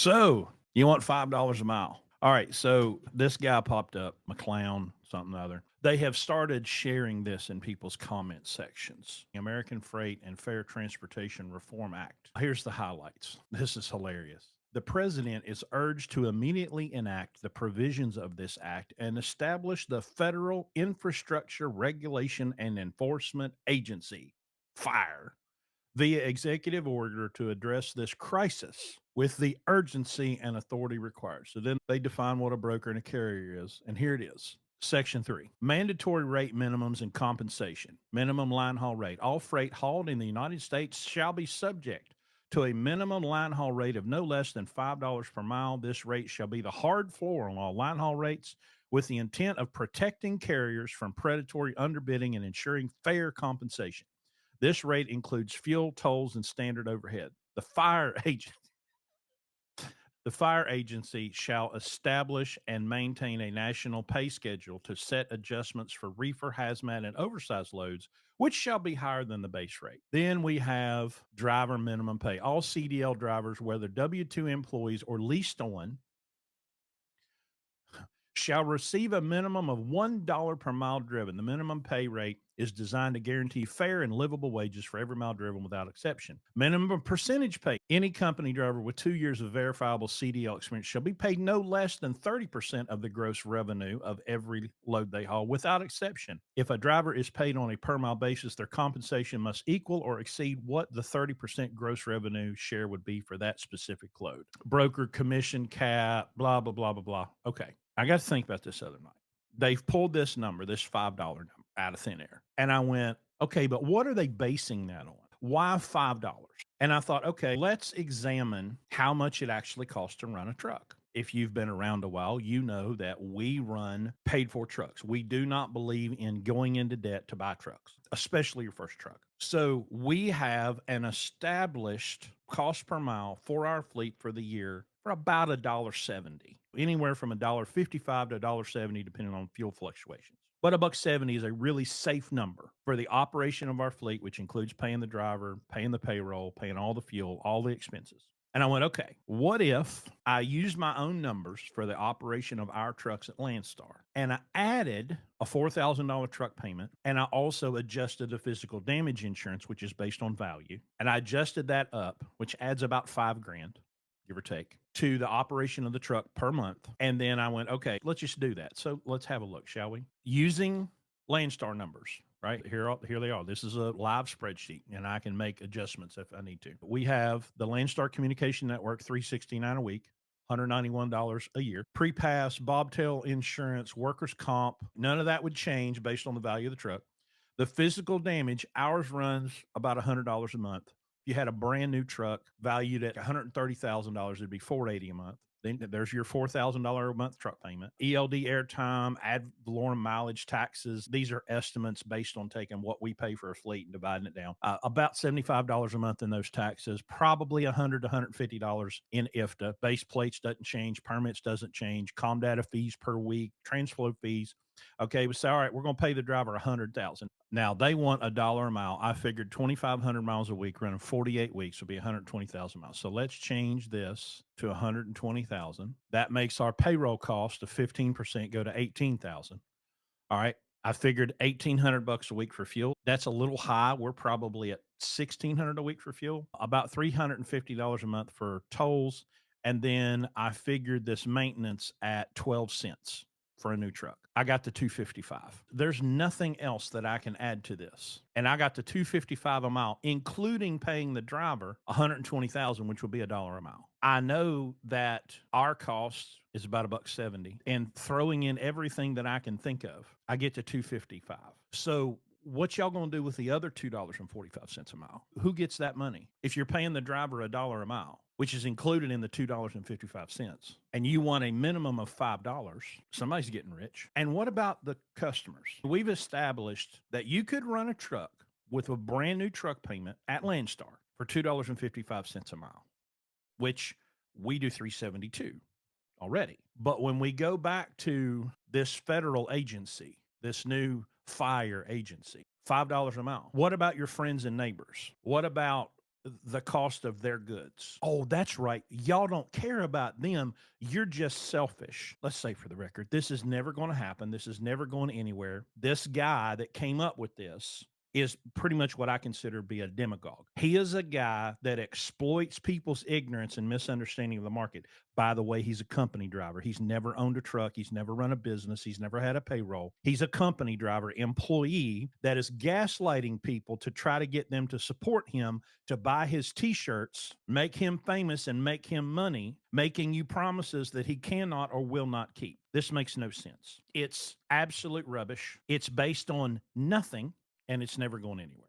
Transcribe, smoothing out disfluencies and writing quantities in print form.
So you want $5 a mile. All right. So this guy popped up, McClown, something or other. They have started sharing this in people's comment sections. The American Freight and Fair Transportation Reform Act. Here's the highlights. This is hilarious. The president is urged to immediately enact the provisions of this act and establish the Federal Infrastructure Regulation and Enforcement Agency, FIRE, via executive order to address this crisis with the urgency and authority required. So then they define what a broker and a carrier is. And here it is. Section 3, mandatory rate minimums and compensation. Minimum line haul rate. All freight hauled in the United States shall be subject to a minimum line haul rate of no less than $5 per mile. This rate shall be the hard floor on all line haul rates with the intent of protecting carriers from predatory underbidding and ensuring fair compensation. This rate includes fuel, tolls, and standard overhead. The fire agency shall establish and maintain a national pay schedule to set adjustments for reefer, hazmat, and oversized loads, which shall be higher than the base rate. Then we have driver minimum pay. All CDL drivers, whether W-2 employees or leased on, shall receive a minimum of $1 per mile driven. The minimum pay rate is designed to guarantee fair and livable wages for every mile driven without exception. Minimum percentage pay. Any company driver with 2 years of verifiable CDL experience shall be paid no less than 30% of the gross revenue of every load they haul without exception. If a driver is paid on a per mile basis, their compensation must equal or exceed what the 30% gross revenue share would be for that specific load. Broker commission cap, blah, blah, blah, blah, blah. Okay. I got to think about this other night. They've pulled this number, this $5 number out of thin air. And I went, okay, but what are they basing that on? Why $5? And I thought, okay, let's examine how much it actually costs to run a truck. If you've been around a while, you know that we run paid for trucks. We do not believe in going into debt to buy trucks, especially your first truck. So we have an established cost per mile for our fleet for the year for about $1.70, anywhere from $1.55 to $1.70, depending on fuel fluctuations. But $1.70 is a really safe number for the operation of our fleet, which includes paying the driver, paying the payroll, paying all the fuel, all the expenses. And I went, okay, what if I used my own numbers for the operation of our trucks at Landstar and I added a $4,000 truck payment and I also adjusted the physical damage insurance, which is based on value, and I adjusted that up, which adds about $5,000, give or take, to the operation of the truck per month. And then I went, okay, let's just do that. So let's have a look, shall we? Using Landstar numbers, right? Here they are. This is a live spreadsheet, and I can make adjustments if I need to. We have the Landstar Communication Network, $369 a week, $191 a year. Pre-pass, bobtail insurance, workers' comp, none of that would change based on the value of the truck. The physical damage, ours runs about $100 a month. If you had a brand new truck valued at $130,000, it'd be $480 a month. Then there's your $4,000 a month truck payment. ELD airtime, ad valorem mileage, taxes. These are estimates based on taking what we pay for a fleet and dividing it down. About $75 a month in those taxes, probably $100 to $150 in IFTA. Base plates doesn't change, permits doesn't change, com data fees per week, transflow fees. Okay, we say, all right, we're going to pay the driver $100,000. Now they want $1 a mile. I figured 2,500 miles a week, running 48 weeks would be 120,000 miles. So let's change this to 120,000. That makes our payroll cost of 15% go to 18,000. All right. I figured $1,800 a week for fuel. That's a little high. We're probably at $1,600 a week for fuel, about $350 a month for tolls. And then I figured this maintenance at 12 cents for a new truck. I got the 255. There's nothing else that I can add to this. And I got the 255 a mile, including paying the driver 120,000, which would be $1 a mile. I know that our cost is about $1.70, and throwing in everything that I can think of, I get to 255. So what y'all gonna do with the other $2.45 a mile? Who gets that money? If you're paying the driver $1 a mile, which is included in the $2.55, and you want a minimum of $5, somebody's getting rich. And what about the customers? We've established that you could run a truck with a brand new truck payment at Landstar for $2.55 a mile, which we do $3.72 already. But when we go back to this federal agency, this new fire agency, $5 a mile. What about your friends and neighbors? What about the cost of their goods. Oh, that's right. Y'all don't care about them. You're just selfish. Let's say for the record, this is never going to happen. This is never going anywhere. This guy that came up with this is pretty much what I consider to be a demagogue. He is a guy that exploits people's ignorance and misunderstanding of the market. By the way, he's a company driver. He's never owned a truck. He's never run a business. He's never had a payroll. He's a company driver, employee that is gaslighting people to try to get them to support him, to buy his t-shirts, make him famous and make him money, making you promises that he cannot or will not keep. This makes no sense. It's absolute rubbish. It's based on nothing, and it's never going anywhere.